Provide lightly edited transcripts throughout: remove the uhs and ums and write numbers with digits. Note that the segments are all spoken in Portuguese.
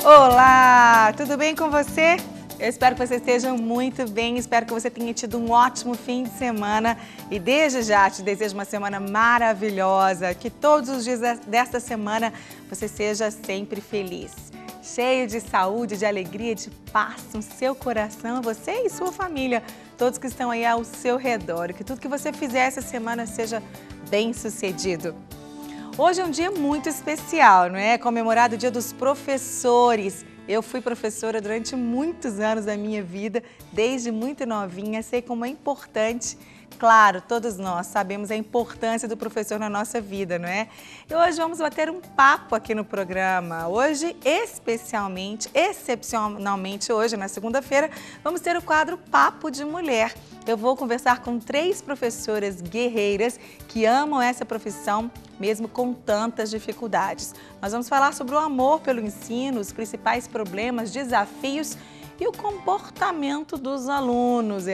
Olá, tudo bem com você? Eu espero que você esteja muito bem, espero que você tenha tido um ótimo fim de semana e desde já te desejo uma semana maravilhosa, que todos os dias desta semana você seja sempre feliz, cheio de saúde, de alegria, de paz no seu coração, você e sua família, todos que estão aí ao seu redor, que tudo que você fizer essa semana seja bem sucedido. Hoje é um dia muito especial, não é? Comemorado o Dia dos Professores. Eu fui professora durante muitos anos da minha vida, desde muito novinha, sei como é importante. Claro, todos nós sabemos a importância do professor na nossa vida, não é? E hoje vamos bater um papo aqui no programa. Hoje, excepcionalmente hoje, na segunda-feira, vamos ter o quadro Papo de Mulher. Eu vou conversar com 3 professoras guerreiras que amam essa profissão, mesmo com tantas dificuldades. Nós vamos falar sobre o amor pelo ensino, os principais problemas, desafios e o comportamento dos alunos.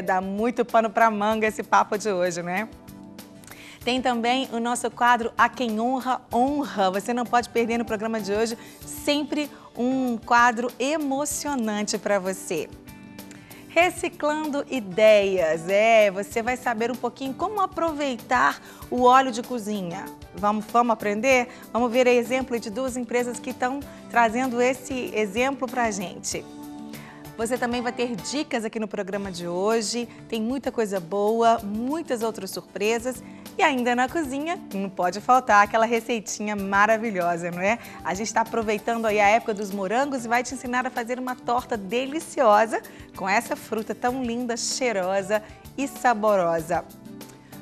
Dá muito pano para manga esse papo de hoje, né? Tem também o nosso quadro A Quem Honra, Honra. Você não pode perder no programa de hoje, sempre um quadro emocionante para você. Reciclando ideias, você vai saber um pouquinho como aproveitar o óleo de cozinha. Vamos aprender? Vamos ver exemplo de 2 empresas que estão trazendo esse exemplo para a gente. Você também vai ter dicas aqui no programa de hoje, tem muita coisa boa, muitas outras surpresas e ainda na cozinha não pode faltar aquela receitinha maravilhosa, não é? A gente está aproveitando aí a época dos morangos e vai te ensinar a fazer uma torta deliciosa com essa fruta tão linda, cheirosa e saborosa.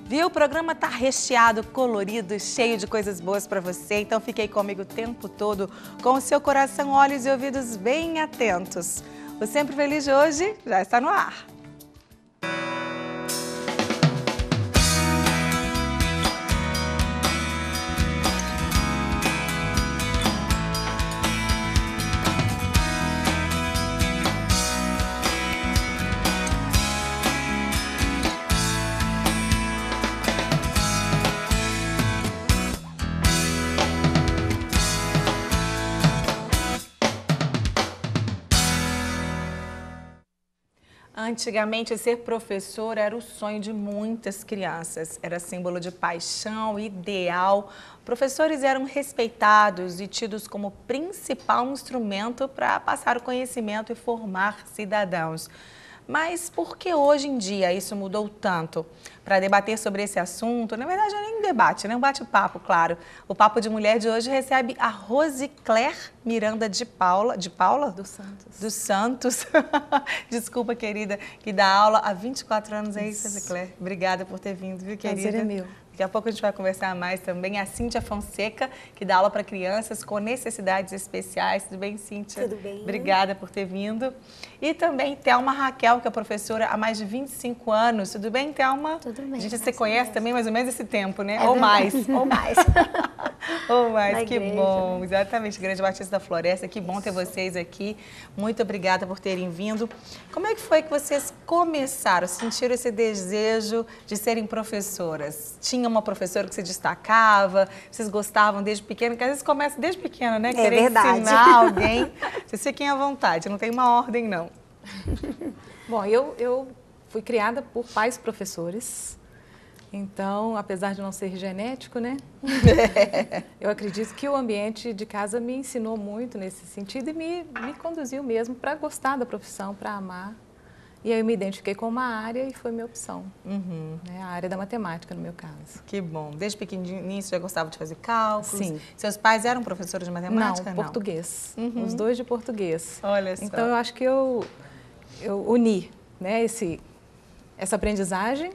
Viu? O programa tá recheado, colorido, cheio de coisas boas para você, então fique aí comigo o tempo todo com o seu coração, olhos e ouvidos bem atentos. O Sempre Feliz de hoje já está no ar. Antigamente, ser professor era o sonho de muitas crianças, era símbolo de paixão, ideal. Professores eram respeitados e tidos como principal instrumento para passar o conhecimento e formar cidadãos. Mas por que hoje em dia isso mudou tanto? Para debater sobre esse assunto, na verdade não é nem um debate, né? Um bate-papo, claro. O Papo de Mulher de hoje recebe a Rosicler Miranda de Paula? Dos Santos. Desculpa, querida, que dá aula há 24 anos, é isso, Rosicler? Obrigada por ter vindo, viu, querida? Prazer é meu. Daqui a pouco a gente vai conversar mais também. A Cíntia Fonseca, que dá aula para crianças com necessidades especiais. Tudo bem, Cíntia? Tudo bem. Obrigada por ter vindo. E também Thelma Raquel, que é professora há mais de 25 anos. Tudo bem, Thelma? Tudo bem. A gente se conhece também mais ou menos esse tempo, né? É Ou verdade. mais. Ou mais. Ou mais, Na que igreja, bom. né? Exatamente, Igreja Batista da Floresta. Que bom ter vocês aqui. Muito obrigada por terem vindo. Como é que foi que vocês começaram, sentiram esse desejo de serem professoras? Tinha uma professora que se destacava, vocês gostavam desde pequena, que às vezes começa desde pequena, né? Querer ensinar alguém. Vocês fiquem à vontade, não tem uma ordem, não. Bom, eu fui criada por pais professores, então, apesar de não ser genético, né? Eu acredito que o ambiente de casa me ensinou muito nesse sentido e me conduziu mesmo para gostar da profissão, para amar. E aí eu me identifiquei com uma área e foi minha opção, né? A área da matemática, no meu caso. Que bom. Desde pequenininho você já gostava de fazer cálculos? Sim. Seus pais eram professores de matemática? Não, português. Os 2 de português. Olha só. Então, eu acho que eu uni, né, essa aprendizagem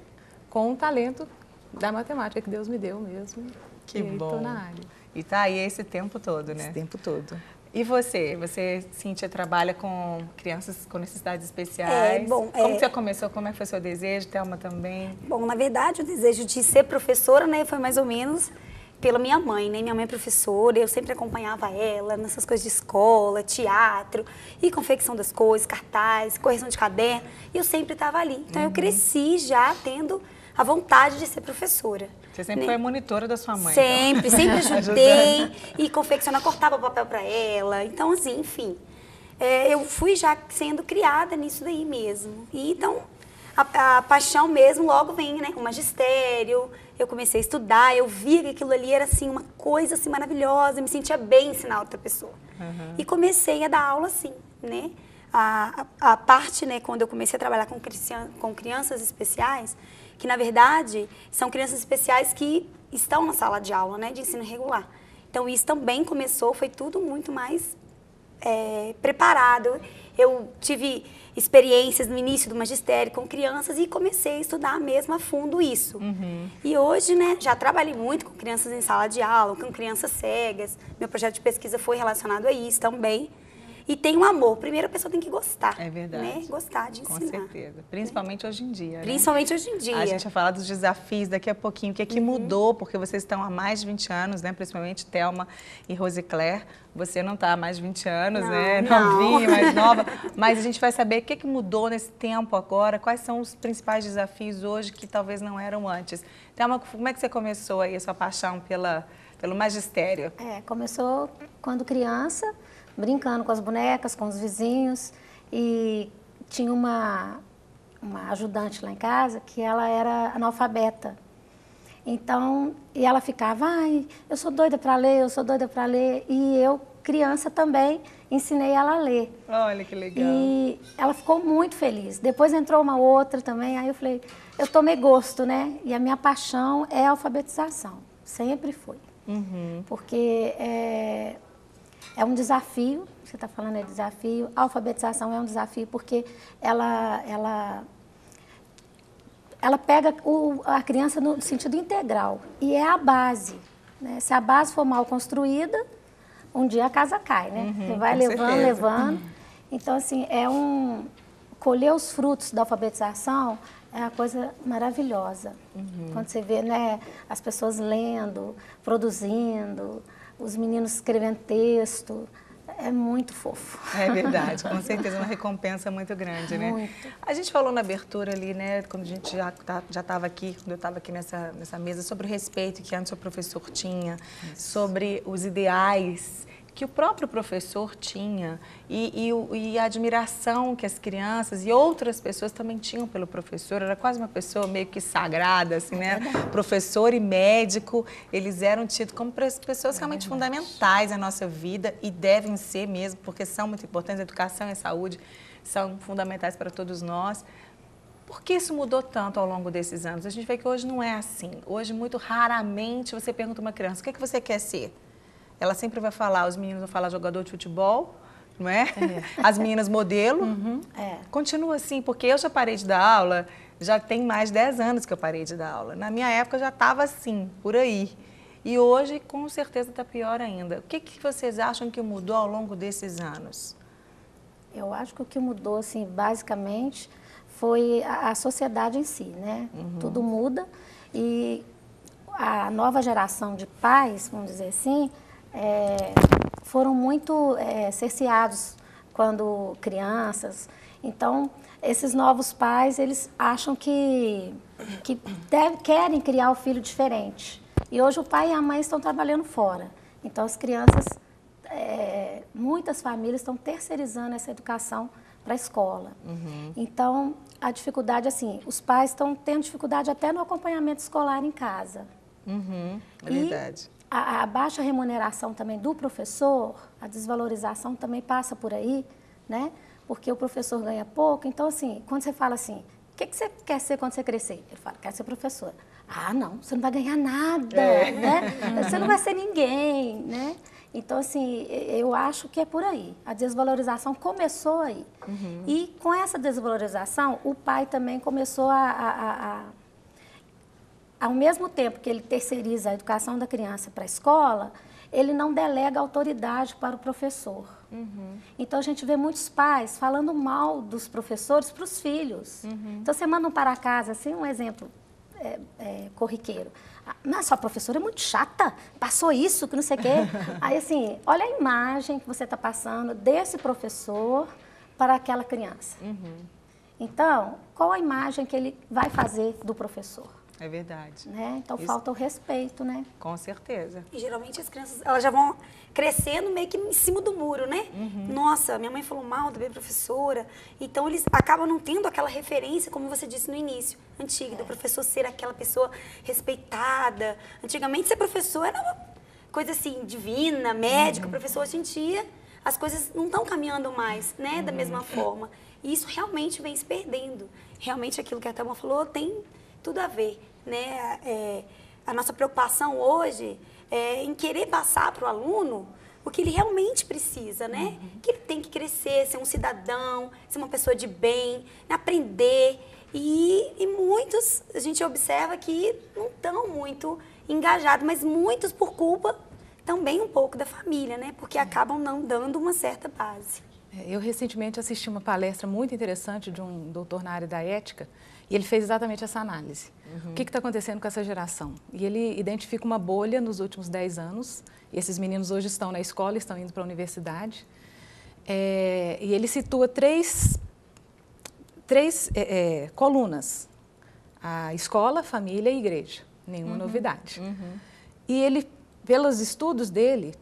com o talento da matemática que Deus me deu mesmo. Que e aí bom. estou na área. E tá aí esse tempo todo, né? Esse tempo todo. E você, Cíntia, trabalha com crianças com necessidades especiais? Como você começou? Como é que foi seu desejo? Thelma também? Bom, na verdade, o desejo de ser professora, né, foi mais ou menos pela minha mãe, né? Minha mãe é professora, eu sempre acompanhava ela nessas coisas de escola, teatro, e confecção das coisas, cartaz, correção de caderno, e eu sempre estava ali. Então, eu cresci já tendo a vontade de ser professora. Você sempre foi a monitora da sua mãe. Sempre, então. Sempre ajudei e confeccionar, cortava papel para ela. Então, assim, enfim, eu fui já sendo criada nisso daí mesmo. E então, a paixão mesmo logo vem, né? O magistério, eu comecei a estudar, eu via que aquilo ali era, assim, uma coisa, assim, maravilhosa, eu me sentia bem ensinar outra pessoa. E comecei a dar aula, assim, né? A parte, né, quando eu comecei a trabalhar com crianças especiais, que na verdade são crianças especiais que estão na sala de aula, né, de ensino regular. Então isso também começou, foi tudo muito mais preparado. Eu tive experiências no início do magistério com crianças e comecei a estudar mesmo a fundo isso. E hoje, né, já trabalhei muito com crianças em sala de aula, com crianças cegas. Meu projeto de pesquisa foi relacionado a isso também. E tem um amor. Primeiro a pessoa tem que gostar. É verdade. Né? Gostar de ensinar. Com certeza. Principalmente hoje em dia. Principalmente hoje em dia. A gente vai falar dos desafios daqui a pouquinho. O que é que mudou? Porque vocês estão há mais de 20 anos, né? Principalmente Thelma e Rosicler. Você não está há mais de 20 anos, né? Novinha, mais nova. Mas a gente vai saber o que é que mudou nesse tempo agora. Quais são os principais desafios hoje que talvez não eram antes. Thelma, como é que você começou aí a sua paixão pelo magistério? Começou quando criança, brincando com as bonecas, com os vizinhos, e tinha uma ajudante lá em casa que ela era analfabeta. Então, e ela ficava, ai, eu sou doida para ler, eu sou doida para ler, e eu, criança também, ensinei ela a ler. Olha que legal. E ela ficou muito feliz. Depois entrou uma outra também, aí eu falei, eu tomei gosto, né? E a minha paixão é a alfabetização, sempre foi. Porque é um desafio, você está falando desafio, a alfabetização é um desafio porque ela pega a criança no sentido integral e é a base, né? Se a base for mal construída, um dia a casa cai, né? Você vai levando, levando. Então, assim, colher os frutos da alfabetização é uma coisa maravilhosa. Quando você vê, né, as pessoas lendo, produzindo, os meninos escrevendo texto, é muito fofo. É verdade, com certeza, uma recompensa muito grande, né? Muito. A gente falou na abertura ali, né, quando a gente já estava aqui, quando eu estava aqui nessa mesa, sobre o respeito que antes o professor tinha, sobre os ideais que o próprio professor tinha e a admiração que as crianças e outras pessoas também tinham pelo professor. Era quase uma pessoa meio que sagrada, assim, né? Professor e médico, eles eram tidos como pessoas realmente fundamentais na nossa vida e devem ser mesmo, porque são muito importantes. A educação e a saúde são fundamentais para todos nós. Por que isso mudou tanto ao longo desses anos? A gente vê que hoje não é assim. Hoje, muito raramente, você pergunta a uma criança, o que é que você quer ser? Ela sempre vai falar, os meninos vão falar jogador de futebol, não é? As meninas modelo. Continua assim, porque eu já parei de dar aula, já tem mais de 10 anos que eu parei de dar aula. Na minha época já estava assim, por aí. E hoje, com certeza, está pior ainda. O que vocês acham que mudou ao longo desses anos? Eu acho que o que mudou, assim, basicamente, foi a sociedade em si, né? Tudo muda e a nova geração de pais, vamos dizer assim, foram muito cerceados quando crianças. Então, esses novos pais, eles acham que querem criar o filho diferente. E hoje o pai e a mãe estão trabalhando fora. Então, as crianças, muitas famílias estão terceirizando essa educação para a escola. Então, a dificuldade, assim, os pais estão tendo dificuldade até no acompanhamento escolar em casa. É verdade. A baixa remuneração também do professor, a desvalorização também passa por aí, né? Porque o professor ganha pouco. Então, assim, quando você fala assim, o que você quer ser quando você crescer? Ele fala, quero ser professor. Ah, não, você não vai ganhar nada, né? Você não vai ser ninguém, né? Então, assim, eu acho que é por aí. A desvalorização começou aí. E com essa desvalorização, o pai também começou ao mesmo tempo que ele terceiriza a educação da criança para a escola, ele não delega autoridade para o professor. Então, a gente vê muitos pais falando mal dos professores para os filhos. Então, você manda um para casa, assim, um exemplo corriqueiro. Mas sua professora é muito chata, passou isso, que não sei o quê. Aí, assim, olha a imagem que você está passando desse professor para aquela criança. Então, qual a imagem que ele vai fazer do professor? É verdade. Né? Então Isso. falta o respeito, né? Com certeza. E geralmente as crianças, elas já vão crescendo meio que em cima do muro, né? Nossa, minha mãe falou mal da minha professora. Então eles acabam não tendo aquela referência, como você disse no início, antiga, do professor ser aquela pessoa respeitada. Antigamente ser professor era uma coisa assim, divina, médica, professor. Hoje em dia as coisas não estão caminhando mais, né? Da mesma forma. E isso realmente vem se perdendo. Realmente aquilo que a Thelma falou tem tudo a ver, né? A nossa preocupação hoje é em querer passar para o aluno o que ele realmente precisa, né? Que ele tem que crescer, ser um cidadão, ser uma pessoa de bem, né? Aprender. E muitos, a gente observa que não estão muito engajados, mas muitos por culpa também um pouco da família, né? Porque acabam não dando uma certa base. Eu recentemente assisti uma palestra muito interessante de um doutor na área da ética e ele fez exatamente essa análise. O que está acontecendo com essa geração? E ele identifica uma bolha nos últimos 10 anos. E esses meninos hoje estão na escola, estão indo para a universidade. E ele situa três colunas. A escola, família e igreja. Nenhuma novidade. E ele, pelos estudos dele,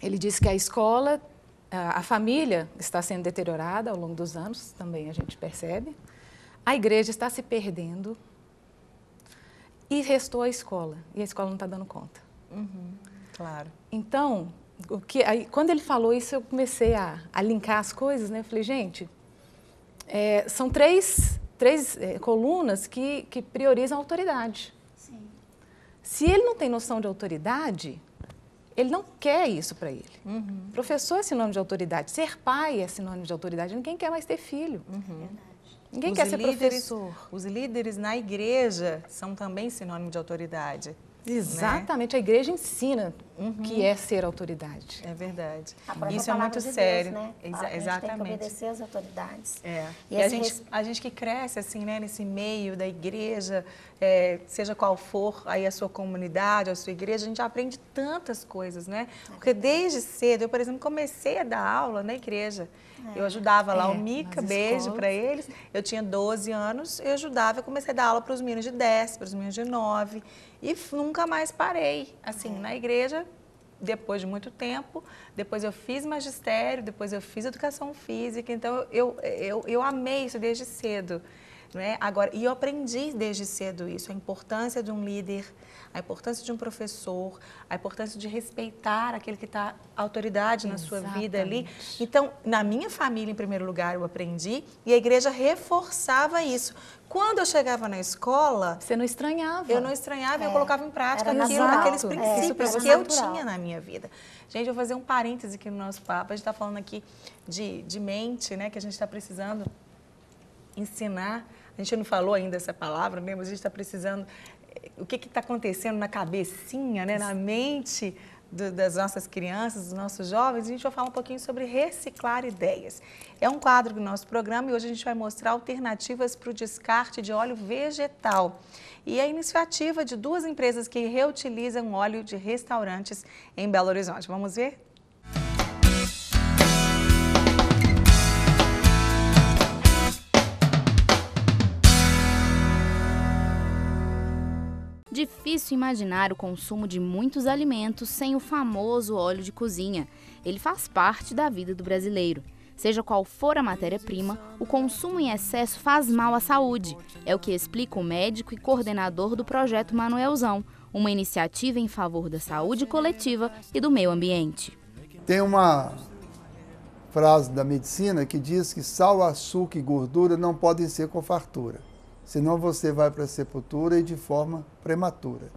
ele diz que a escola, a família está sendo deteriorada ao longo dos anos, também a gente percebe. A igreja está se perdendo e restou a escola. E a escola não está dando conta. Claro. Então, aí, quando ele falou isso, eu comecei a linkar as coisas, né? Eu falei, gente, são três colunas que priorizam a autoridade. Sim. Se ele não tem noção de autoridade, ele não quer isso para ele. Professor é sinônimo de autoridade, ser pai é sinônimo de autoridade, ninguém quer mais ter filho. Ninguém quer ser professor. Os líderes na igreja são também sinônimo de autoridade. Exatamente, né? A igreja ensina que é ser autoridade. É verdade. Isso é muito sério. Deus, né? A gente Exatamente. tem que obedecer às autoridades. E a gente que cresce assim, né, nesse meio da igreja, seja qual for aí a sua comunidade, a sua igreja, a gente aprende tantas coisas, né? Porque desde cedo, eu, por exemplo, comecei a dar aula na igreja. Eu ajudava lá o Mica, beijo para eles. Eu tinha 12 anos, eu ajudava, eu comecei a dar aula para os meninos de 10, para os meninos de 9. E nunca mais parei, assim, na igreja, depois de muito tempo. Depois eu fiz magistério, depois eu fiz educação física. Então, eu amei isso desde cedo. Né? Agora, e eu aprendi desde cedo isso, a importância de um líder, a importância de um professor, a importância de respeitar aquele que está autoridade na sua vida ali. Então, na minha família, em primeiro lugar, eu aprendi e a igreja reforçava isso. Quando eu chegava na escola... Você não estranhava. Eu não estranhava e eu colocava em prática aqueles princípios que eu tinha na minha vida. Gente, eu vou fazer um parêntese aqui no nosso papo. A gente está falando aqui de mente, né, que a gente está precisando ensinar. A gente não falou ainda essa palavra, né, mas a gente está precisando... O que está acontecendo na cabecinha, né, na mente das nossas crianças, dos nossos jovens? A gente vai falar um pouquinho sobre reciclar ideias. É um quadro do nosso programa e hoje a gente vai mostrar alternativas para o descarte de óleo vegetal. E a iniciativa de 2 empresas que reutilizam óleo de restaurantes em Belo Horizonte. Vamos ver? Difícil imaginar o consumo de muitos alimentos sem o famoso óleo de cozinha. Ele faz parte da vida do brasileiro. Seja qual for a matéria-prima, o consumo em excesso faz mal à saúde. É o que explica o médico e coordenador do projeto Manuelzão, uma iniciativa em favor da saúde coletiva e do meio ambiente. Tem uma frase da medicina que diz que sal, açúcar e gordura não podem ser com fartura. Senão você vai para a sepultura e de forma prematura.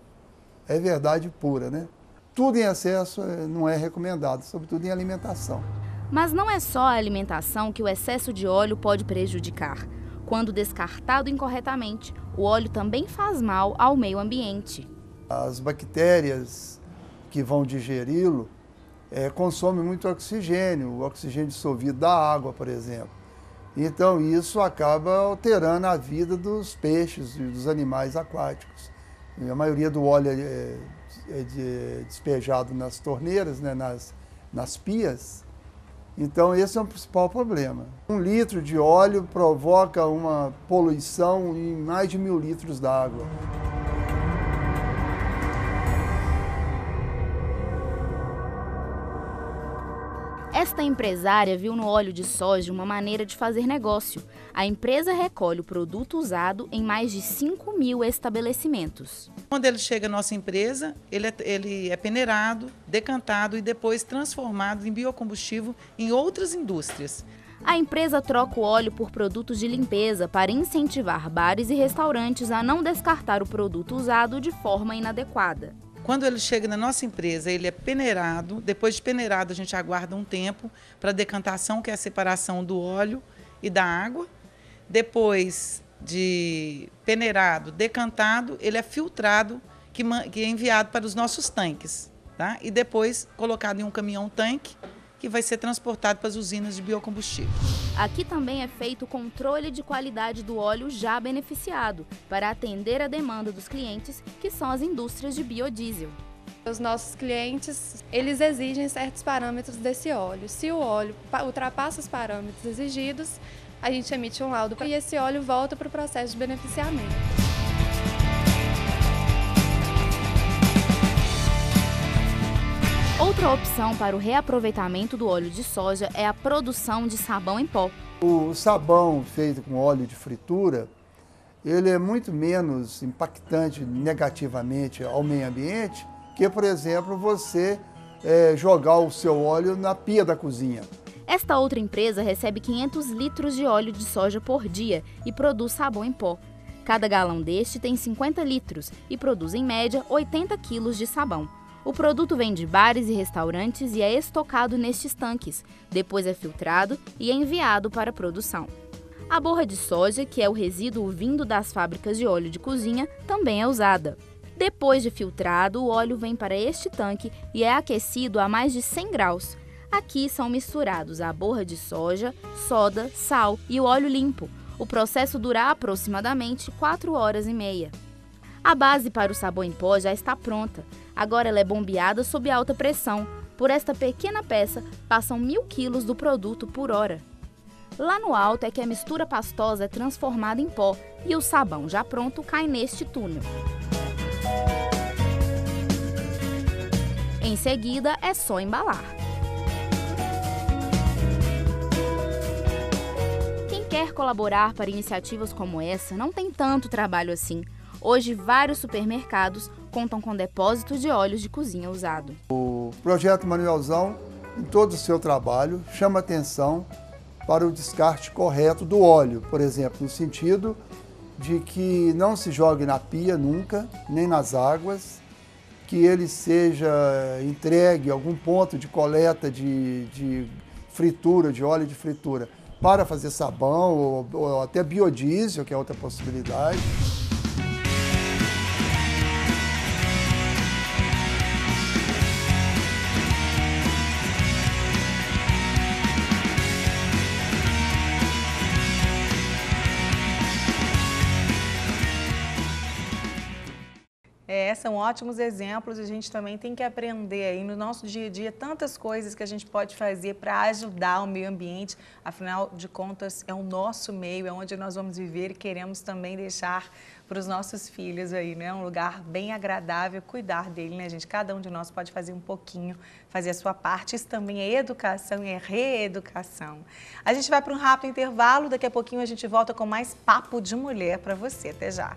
É verdade pura, né? Tudo em excesso não é recomendado, sobretudo em alimentação. Mas não é só a alimentação que o excesso de óleo pode prejudicar. Quando descartado incorretamente, o óleo também faz mal ao meio ambiente. As bactérias que vão digeri-lo consomem muito oxigênio, o oxigênio dissolvido da água, por exemplo. Então, isso acaba alterando a vida dos peixes e dos animais aquáticos. E a maioria do óleo é despejado nas torneiras, né, nas pias. Então, esse é o principal problema. 1 litro de óleo provoca uma poluição em mais de 1000 litros d'água. Esta empresária viu no óleo de soja uma maneira de fazer negócio. A empresa recolhe o produto usado em mais de 5.000 estabelecimentos. Quando ele chega à nossa empresa, ele é peneirado, decantado e depois transformado em biocombustível em outras indústrias. A empresa troca o óleo por produtos de limpeza para incentivar bares e restaurantes a não descartar o produto usado de forma inadequada. Quando ele chega na nossa empresa, ele é peneirado. Depois de peneirado, a gente aguarda um tempo para decantação, que é a separação do óleo e da água. Depois de peneirado, decantado, ele é filtrado, que é enviado para os nossos tanques, tá? E depois colocado em um caminhão-tanque, que vai ser transportado para as usinas de biocombustível. Aqui também é feito o controle de qualidade do óleo já beneficiado, para atender a demanda dos clientes, que são as indústrias de biodiesel. Os nossos clientes, eles exigem certos parâmetros desse óleo. Se o óleo ultrapassa os parâmetros exigidos, a gente emite um laudo e esse óleo volta para o processo de beneficiamento. Outra opção para o reaproveitamento do óleo de soja é a produção de sabão em pó. O sabão feito com óleo de fritura, ele é muito menos impactante negativamente ao meio ambiente que, por exemplo, você jogar o seu óleo na pia da cozinha. Esta outra empresa recebe 500 litros de óleo de soja por dia e produz sabão em pó. Cada galão deste tem 50 litros e produz, em média, 80 quilos de sabão. O produto vem de bares e restaurantes e é estocado nestes tanques, depois é filtrado e enviado para a produção. A borra de soja, que é o resíduo vindo das fábricas de óleo de cozinha, também é usada. Depois de filtrado, o óleo vem para este tanque e é aquecido a mais de 100 graus. Aqui são misturados a borra de soja, soda, sal e o óleo limpo. O processo dura aproximadamente 4 horas e meia. A base para o sabão em pó já está pronta. Agora ela é bombeada sob alta pressão. Por esta pequena peça, passam 1.000 quilos do produto por hora. Lá no alto é que a mistura pastosa é transformada em pó e o sabão já pronto cai neste túnel. Em seguida, é só embalar. Quem quer colaborar para iniciativas como essa não tem tanto trabalho assim. Hoje, vários supermercados contam com depósitos de óleos de cozinha usado. O projeto Manuelzão, em todo o seu trabalho, chama atenção para o descarte correto do óleo, por exemplo, no sentido de que não se jogue na pia nunca, nem nas águas, que ele seja entregue a algum ponto de coleta de fritura, de óleo de fritura, para fazer sabão ou até biodiesel, que é outra possibilidade. São ótimos exemplos e a gente também tem que aprender aí no nosso dia a dia tantas coisas que a gente pode fazer para ajudar o meio ambiente. Afinal de contas, é o nosso meio, é onde nós vamos viver e queremos também deixar para os nossos filhos aí, né? Um lugar bem agradável, cuidar dele, né, gente? Cada um de nós pode fazer um pouquinho, fazer a sua parte. Isso também é educação e é reeducação. A gente vai para um rápido intervalo, daqui a pouquinho a gente volta com mais Papo de Mulher para você. Até já!